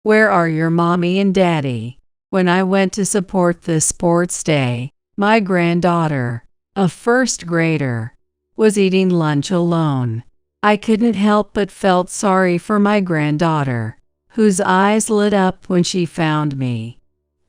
Where are your mommy and daddy? When I went to support the sports day, my granddaughter, a first grader, was eating lunch alone. I couldn't help but felt sorry for my granddaughter, whose eyes lit up when she found me.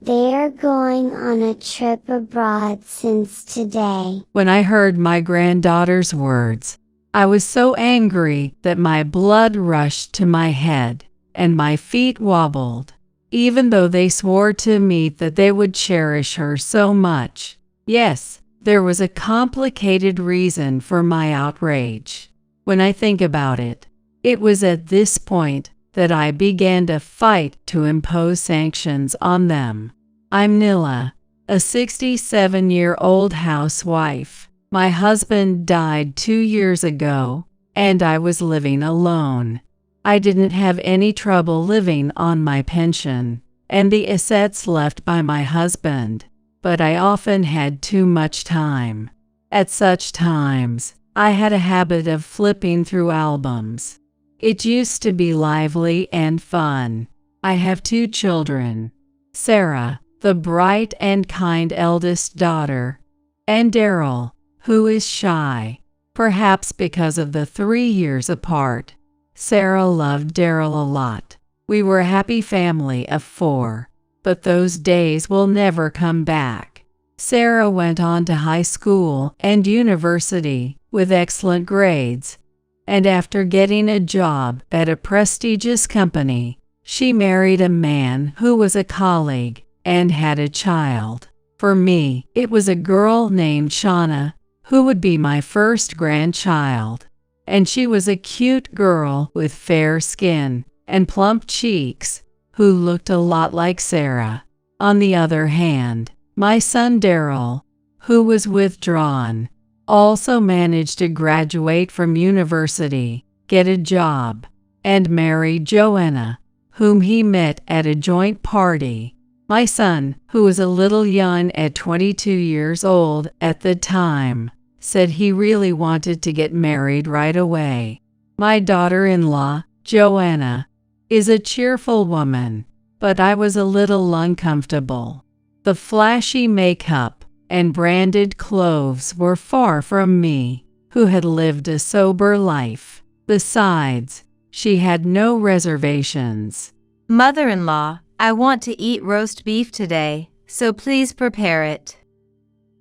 They are going on a trip abroad since today. When I heard my granddaughter's words, I was so angry that my blood rushed to my head and my feet wobbled, even though they swore to me that they would cherish her so much. Yes, there was a complicated reason for my outrage. When I think about it, it was at this point that I began to fight to impose sanctions on them. I'm Nilla, a 67-year-old housewife. My husband died 2 years ago, and I was living alone. I didn't have any trouble living on my pension and the assets left by my husband, but I often had too much time. At such times, I had a habit of flipping through albums. It used to be lively and fun. I have 2 children, Sarah, the bright and kind eldest daughter, and Daryl, who is shy, perhaps because of the 3 years apart. Sarah loved Daryl a lot. We were a happy family of 4, but those days will never come back. Sarah went on to high school and university with excellent grades, and after getting a job at a prestigious company, she married a man who was a colleague and had a child. For me, it was a girl named Shauna, who would be my first grandchild. And she was a cute girl with fair skin and plump cheeks, who looked a lot like Sarah. On the other hand, my son Daryl, who was withdrawn, also managed to graduate from university, get a job, and marry Joanna, whom he met at a joint party. My son, who was a little young at 22 years old at the time, said he really wanted to get married right away. My daughter-in-law, Joanna, is a cheerful woman, but I was a little uncomfortable. The flashy makeup and branded clothes were far from me, who had lived a sober life. Besides, she had no reservations. Mother-in-law, I want to eat roast beef today, so please prepare it.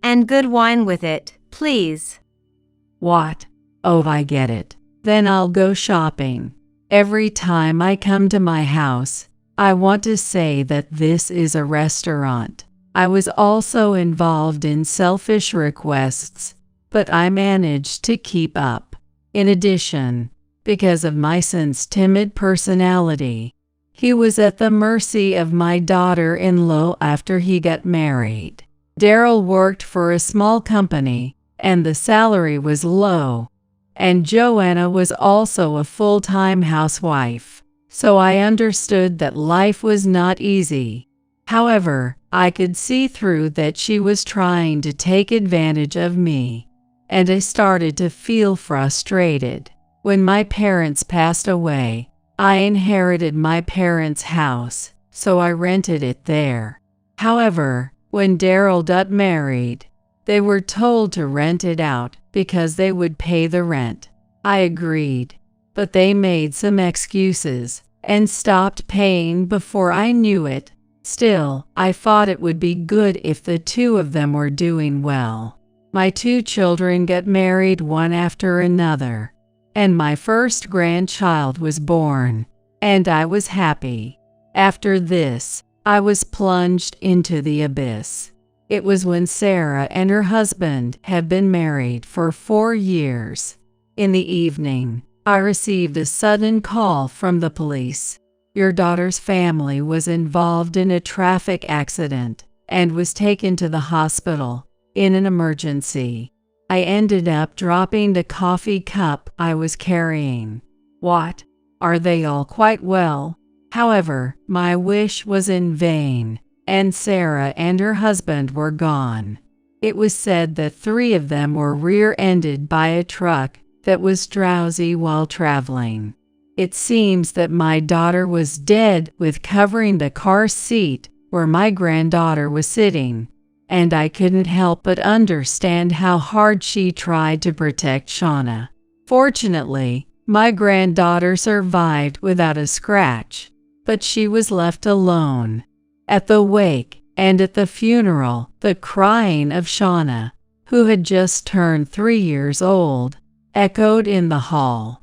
And good wine with it, please. What? Oh, I get it. Then I'll go shopping. Every time I come to my house, I want to say that this is a restaurant. I was also involved in selfish requests, but I managed to keep up. In addition, because of my son's timid personality, he was at the mercy of my daughter-in-law after he got married. Daryl worked for a small company, and the salary was low, and Joanna was also a full-time housewife, so I understood that life was not easy. However, I could see through that she was trying to take advantage of me, and I started to feel frustrated. When my parents passed away, I inherited my parents' house, so I rented it there. However, when Daryl got married, they were told to rent it out because they would pay the rent. I agreed, but they made some excuses and stopped paying before I knew it. Still, I thought it would be good if the 2 of them were doing well. My 2 children got married one after another, and my first grandchild was born, and I was happy. After this, I was plunged into the abyss. It was when Sarah and her husband had been married for 4 years. In the evening, I received a sudden call from the police. Your daughter's family was involved in a traffic accident and was taken to the hospital in an emergency. I ended up dropping the coffee cup I was carrying. What? Are they all quite well? However, my wish was in vain, and Sarah and her husband were gone. It was said that 3 of them were rear-ended by a truck that was drowsy while traveling. It seems that my daughter was dead with covering the car seat where my granddaughter was sitting, and I couldn't help but understand how hard she tried to protect Shauna. Fortunately, my granddaughter survived without a scratch, but she was left alone. At the wake and at the funeral, the crying of Shauna, who had just turned 3 years old, echoed in the hall.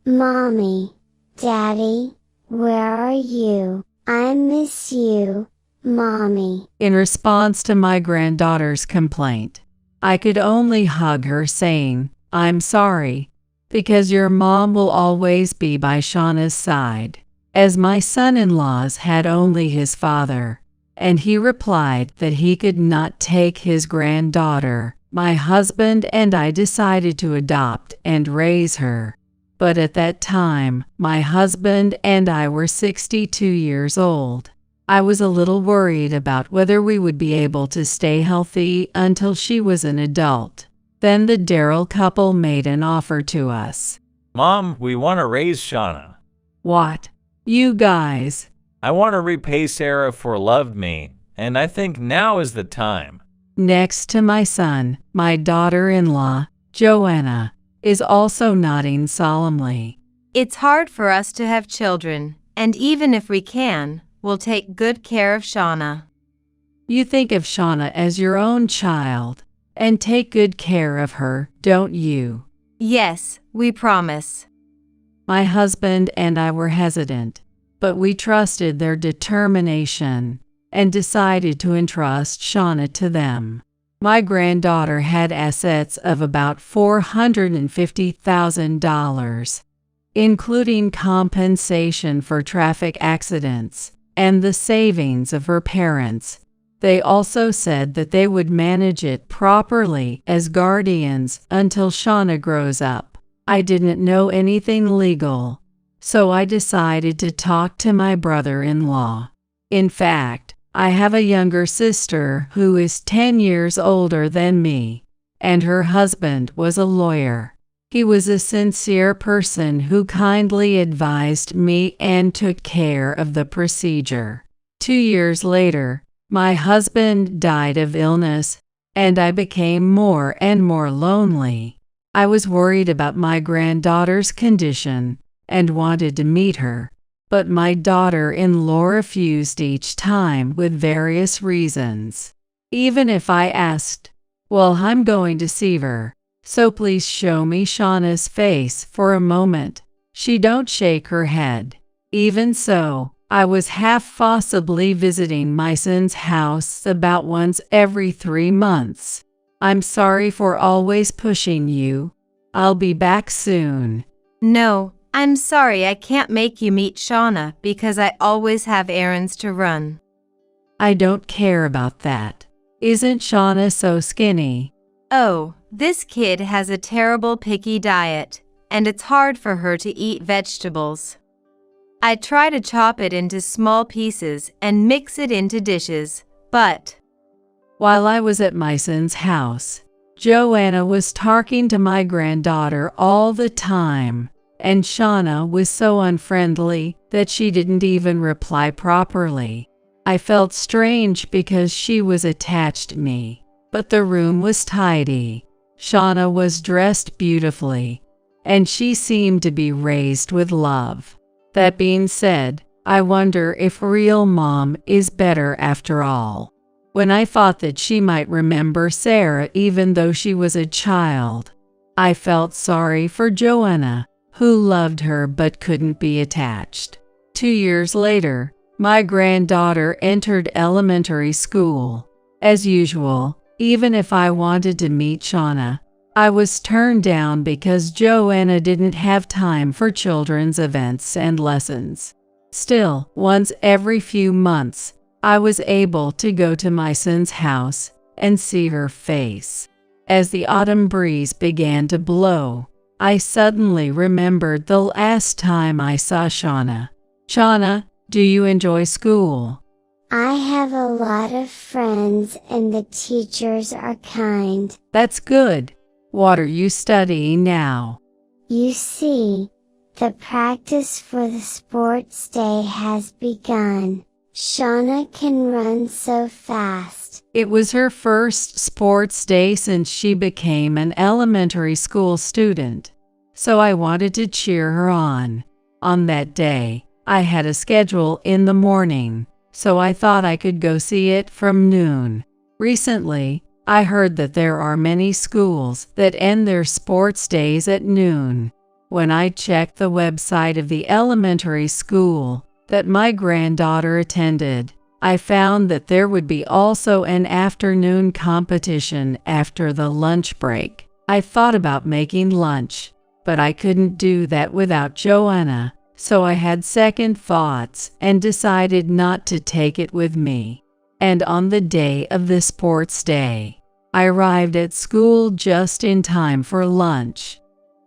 Mommy, Daddy, where are you? I miss you, Mommy. In response to my granddaughter's complaint, I could only hug her, saying, "I'm sorry, because your mom will always be by Shauna's side." As my son-in-laws had only his father, and he replied that he could not take his granddaughter, my husband and I decided to adopt and raise her. But at that time, my husband and I were 62 years old. I was a little worried about whether we would be able to stay healthy until she was an adult. Then the Darrell couple made an offer to us. Mom, we want to raise Shauna. What? You guys? I want to repay Sarah for loved me, and I think now is the time. Next to my son, my daughter-in-law, Joanna, is also nodding solemnly. It's hard for us to have children, and even if we can, we'll take good care of Shauna. You think of Shauna as your own child, and take good care of her, don't you? Yes, we promise. My husband and I were hesitant, but we trusted their determination and decided to entrust Shauna to them. My granddaughter had assets of about $450,000, including compensation for traffic accidents and the savings of her parents. They also said that they would manage it properly as guardians until Shauna grows up. I didn't know anything legal, so I decided to talk to my brother-in-law. In fact, I have a younger sister who is 10 years older than me, and her husband was a lawyer. He was a sincere person who kindly advised me and took care of the procedure. 2 years later, my husband died of illness, and I became more and more lonely. I was worried about my granddaughter's condition and wanted to meet her, but my daughter-in-law refused each time with various reasons. Even if I asked, "Well, I'm going to see her, so please show me Shauna's face for a moment," she don't shake her head. Even so, I was half possibly visiting my son's house about once every 3 months. I'm sorry for always pushing you. I'll be back soon. No, I'm sorry I can't make you meet Shauna because I always have errands to run. I don't care about that. Isn't Shauna so skinny? Oh, this kid has a terrible picky diet, and it's hard for her to eat vegetables. I try to chop it into small pieces and mix it into dishes, but… While I was at my son's house, Joanna was talking to my granddaughter all the time, and Shauna was so unfriendly that she didn't even reply properly. I felt strange because she was attached to me, but the room was tidy. Shauna was dressed beautifully, and she seemed to be raised with love. That being said, I wonder if real mom is better after all. When I thought that she might remember Sarah even though she was a child, I felt sorry for Joanna, who loved her but couldn't be attached. 2 years later, my granddaughter entered elementary school. As usual, even if I wanted to meet Shauna, I was turned down because Joanna didn't have time for children's events and lessons. Still, once every few months, I was able to go to my son's house and see her face. As the autumn breeze began to blow, I suddenly remembered the last time I saw Shauna. Shauna, do you enjoy school? I have a lot of friends and the teachers are kind. That's good. What are you studying now? You see, The practice for the sports day has begun. Shauna can run so fast. It was her first sports day since she became an elementary school student, so I wanted to cheer her on. On that day, I had a schedule in the morning, so I thought I could go see it from noon. Recently, I heard that there are many schools that end their sports days at noon. When I checked the website of the elementary school that my granddaughter attended, I found that there would be also an afternoon competition after the lunch break. I thought about making lunch, but I couldn't do that without Joanna, so I had second thoughts and decided not to take it with me. And on the day of the sports day, I arrived at school just in time for lunch,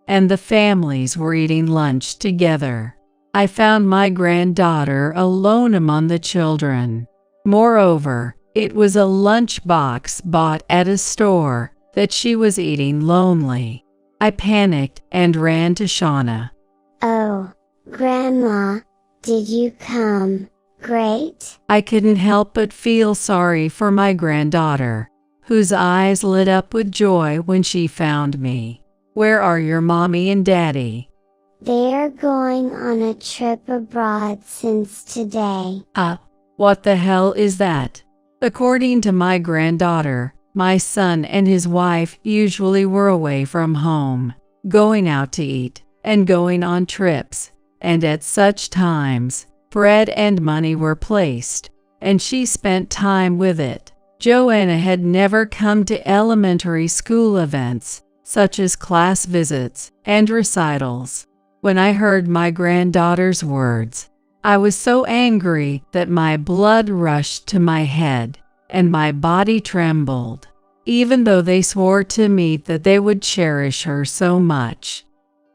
and the families were eating lunch together. I found my granddaughter alone among the children. Moreover, it was a lunchbox bought at a store that she was eating lonely. I panicked and ran to Shauna. Oh, Grandma, did you come? Great. I couldn't help but feel sorry for my granddaughter, whose eyes lit up with joy when she found me. Where are your mommy and daddy? They are going on a trip abroad since today. What the hell is that? According to my granddaughter, my son and his wife usually were away from home, going out to eat, and going on trips, and at such times, bread and money were placed, and she spent time with it. Joanna had never come to elementary school events, such as class visits and recitals. When I heard my granddaughter's words, I was so angry that my blood rushed to my head and my body trembled, even though they swore to me that they would cherish her so much.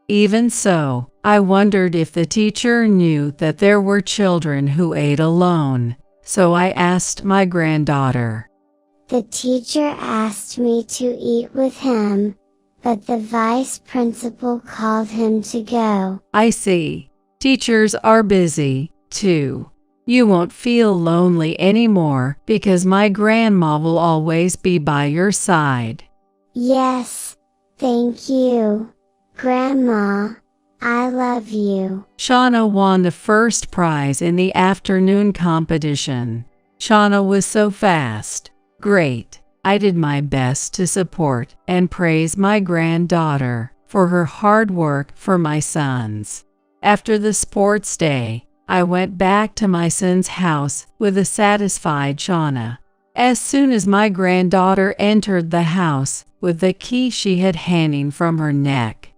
Even so, I wondered if the teacher knew that there were children who ate alone, so I asked my granddaughter. The teacher asked me to eat with him, but the vice principal called him to go. I see. Teachers are busy, too. You won't feel lonely anymore because my grandma will always be by your side. Yes, thank you, Grandma. I love you. Shauna won the first prize in the afternoon competition. Shauna was so fast. Great. I did my best to support and praise my granddaughter for her hard work for my sons. After the sports day, I went back to my son's house with a satisfied Shauna. As soon as my granddaughter entered the house with the key she had hanging from her neck,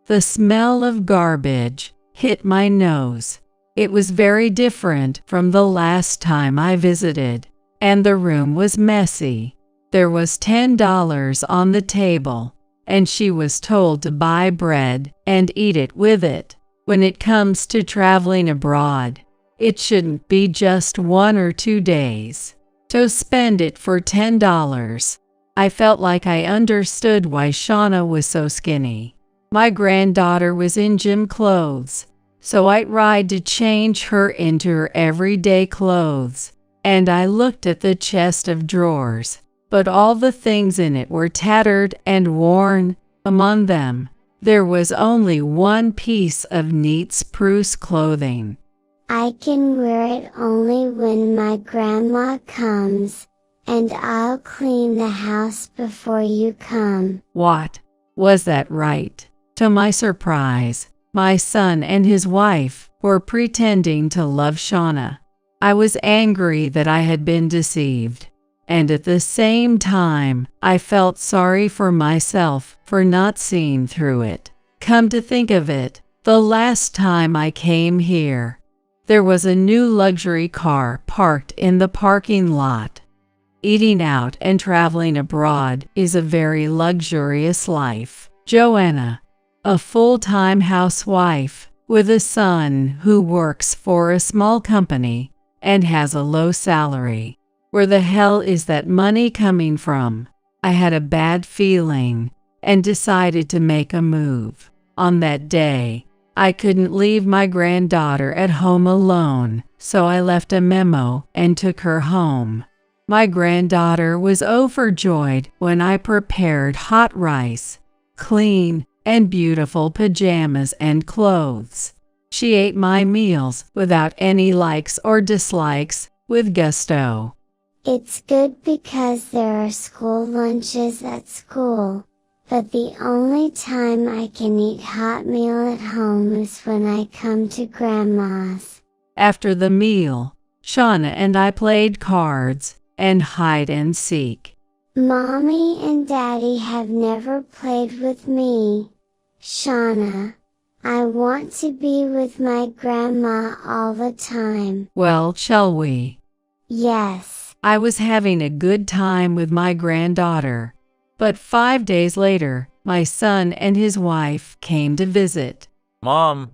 the smell of garbage hit my nose. It was very different from the last time I visited, and the room was messy. There was $10 on the table, and she was told to buy bread and eat it with it. When it comes to traveling abroad, it shouldn't be just 1 or 2 days. So spend it for $10. I felt like I understood why Shauna was so skinny. My granddaughter was in gym clothes, so I tried to change her into her everyday clothes, and I looked at the chest of drawers, but all the things in it were tattered and worn. Among them, there was only one piece of neat spruce clothing. I can wear it only when my grandma comes, and I'll clean the house before you come. What? Was that right? To my surprise, my son and his wife were pretending to love Shauna. I was angry that I had been deceived, and at the same time, I felt sorry for myself for not seeing through it. Come to think of it, the last time I came here, there was a new luxury car parked in the parking lot. Eating out and traveling abroad is a very luxurious life. Joanna, a full-time housewife with a son who works for a small company and has a low salary. Where the hell is that money coming from? I had a bad feeling and decided to make a move. On that day, I couldn't leave my granddaughter at home alone, so I left a memo and took her home. My granddaughter was overjoyed when I prepared hot rice, clean and beautiful pajamas and clothes. She ate my meals without any likes or dislikes, with gusto. It's good because there are school lunches at school, but the only time I can eat hot meal at home is when I come to Grandma's. After the meal, Shauna and I played cards and hide and seek. Mommy and Daddy have never played with me. Shauna, I want to be with my grandma all the time. Well, shall we? Yes. I was having a good time with my granddaughter, but 5 days later, my son and his wife came to visit. Mom,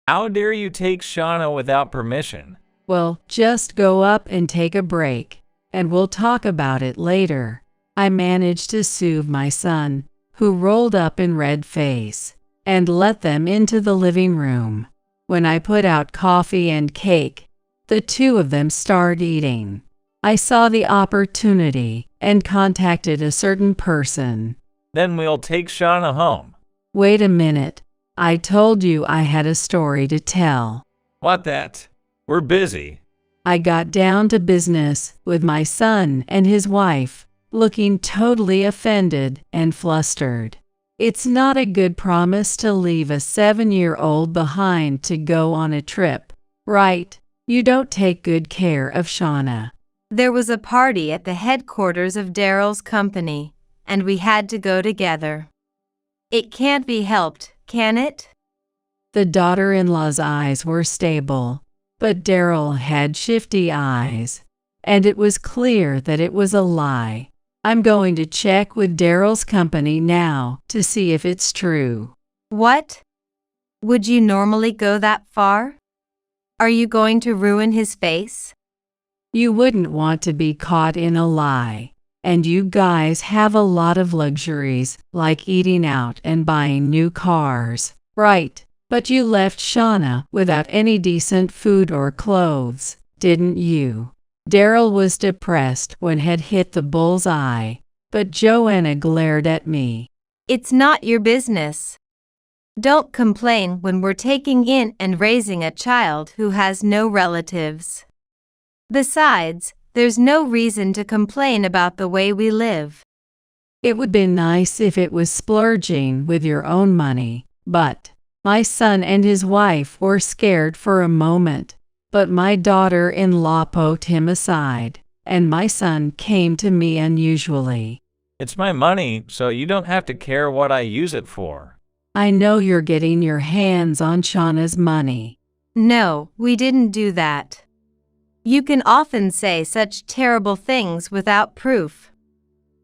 How dare you take Shauna without permission? Well, just go up and take a break, and we'll talk about it later. I managed to soothe my son, who rolled up in red face, and let them into the living room. When I put out coffee and cake, the two of them started eating. I saw the opportunity and contacted a certain person. Then we'll take Shauna home. Wait a minute. I told you I had a story to tell. What that? We're busy. I got down to business with my son and his wife, looking totally offended and flustered. It's not a good promise to leave a 7-year-old behind to go on a trip, right? You don't take good care of Shauna. There was a party at the headquarters of Daryl's company, and we had to go together. It can't be helped, can it? The daughter-in-law's eyes were stable, but Daryl had shifty eyes, and it was clear that it was a lie. I'm going to check with Daryl's company now to see if it's true. What? Would you normally go that far? Are you going to ruin his face? You wouldn't want to be caught in a lie, and you guys have a lot of luxuries like eating out and buying new cars, right? But you left Shauna without any decent food or clothes, didn't you? Daryl was depressed when had hit the bull's eye, but Joanna glared at me. It's not your business. Don't complain when we're taking in and raising a child who has no relatives. Besides, there's no reason to complain about the way we live. It would be nice if it was splurging with your own money, but my son and his wife were scared for a moment. But my daughter-in-law poked him aside, and my son came to me unusually. It's my money, so you don't have to care what I use it for. I know you're getting your hands on Shauna's money. No, we didn't do that. You can often say such terrible things without proof.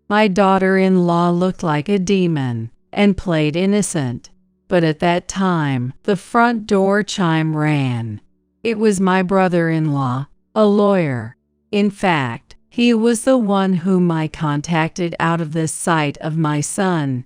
My daughter-in-law looked like a demon and played innocent, but at that time, the front door chime rang. It was my brother-in-law, a lawyer. In fact, he was the one whom I contacted out of the sight of my son.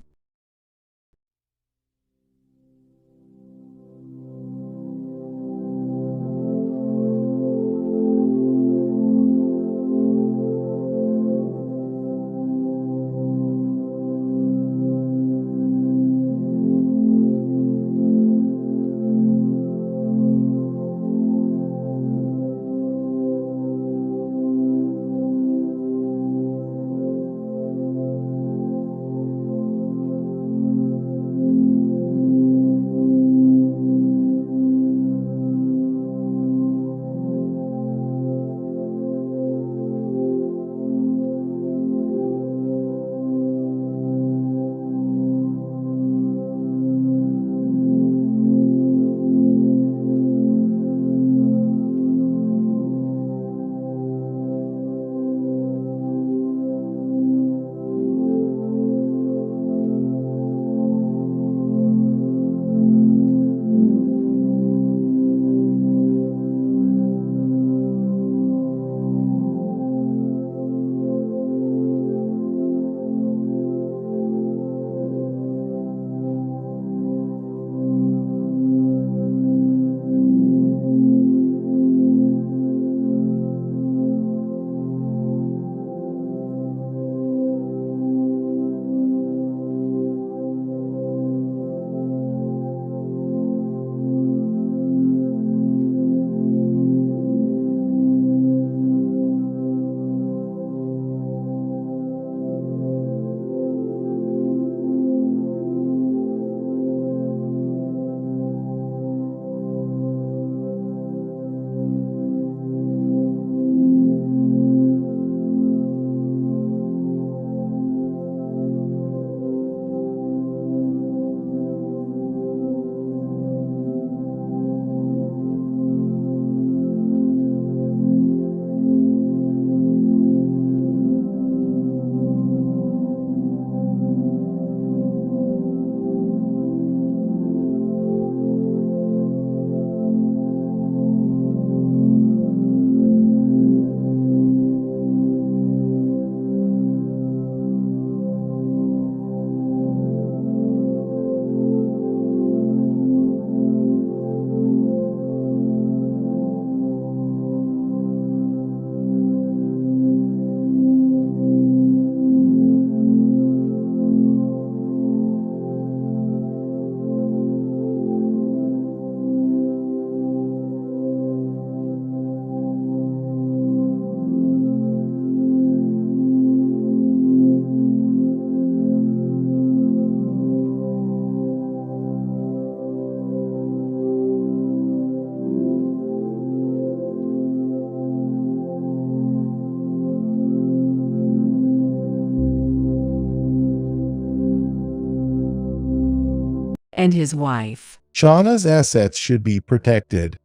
and his wife. Shauna's assets should be protected,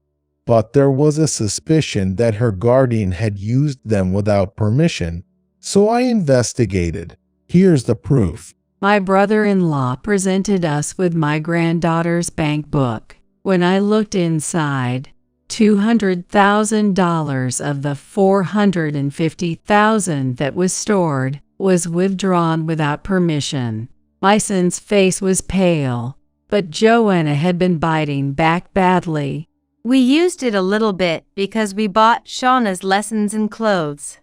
but there was a suspicion that her guardian had used them without permission, so I investigated. Here's the proof. My brother-in-law presented us with my granddaughter's bank book. When I looked inside, $200,000 of the $450,000 that was stored was withdrawn without permission. My son's face was pale, but Joanna had been biting back badly. We used it a little bit because we bought Shauna's lessons and clothes.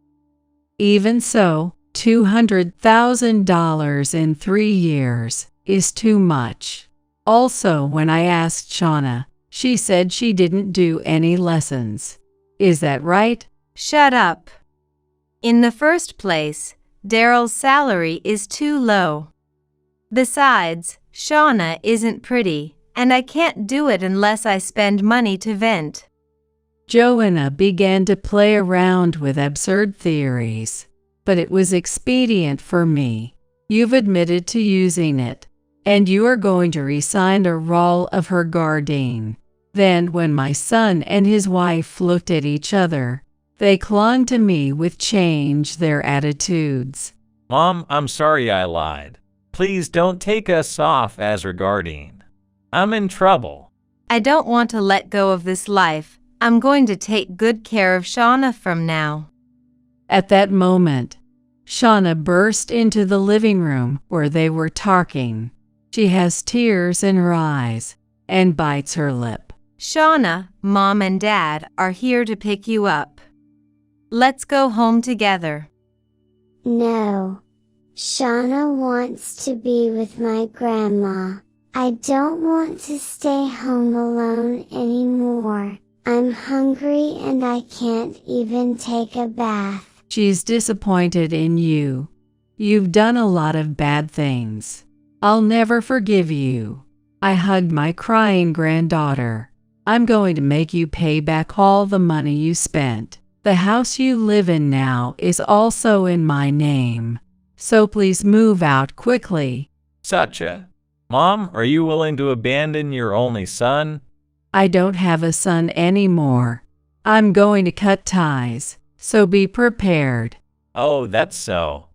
Even so, $200,000 in 3 years is too much. Also, when I asked Shauna, she said she didn't do any lessons. Is that right? Shut up. In the first place, Daryl's salary is too low. Besides, Shauna isn't pretty, and I can't do it unless I spend money to vent. Joanna began to play around with absurd theories, but it was expedient for me. You've admitted to using it, and you are going to resign the role of her guardian. Then, when my son and his wife looked at each other, they clung to me with changed their attitudes. Mom, I'm sorry I lied. Please don't take us off as her guardian. I'm in trouble. I don't want to let go of this life. I'm going to take good care of Shauna from now. At that moment, Shauna burst into the living room where they were talking. She has tears in her eyes and bites her lip. Shauna, Mom and Dad are here to pick you up. Let's go home together. No. Shauna wants to be with my grandma. I don't want to stay home alone anymore. I'm hungry and I can't even take a bath. She's disappointed in you. You've done a lot of bad things. I'll never forgive you. I hugged my crying granddaughter. I'm going to make you pay back all the money you spent. The house you live in now is also in my name. So please move out quickly. Mom, are you willing to abandon your only son? I don't have a son anymore. I'm going to cut ties, so be prepared. Oh, that's so.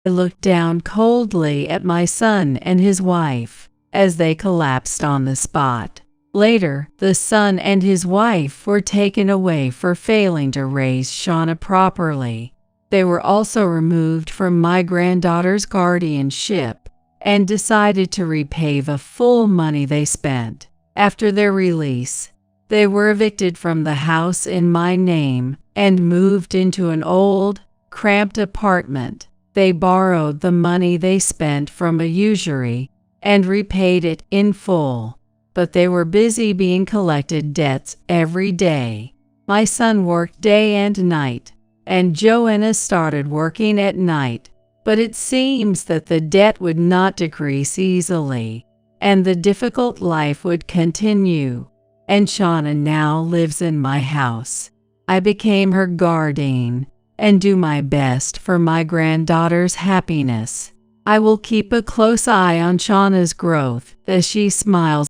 I looked down coldly at my son and his wife as they collapsed on the spot. Later, the son and his wife were taken away for failing to raise Shauna properly. They were also removed from my granddaughter's guardianship and decided to repay the full money they spent. After their release, they were evicted from the house in my name and moved into an old, cramped apartment. They borrowed the money they spent from a usury and repaid it in full, but they were busy being collected debts every day. My son worked day and night, and Joanna started working at night, but it seems that the debt would not decrease easily, and the difficult life would continue, and Shauna now lives in my house. I became her guardian and do my best for my granddaughter's happiness. I will keep a close eye on Shauna's growth as she smiles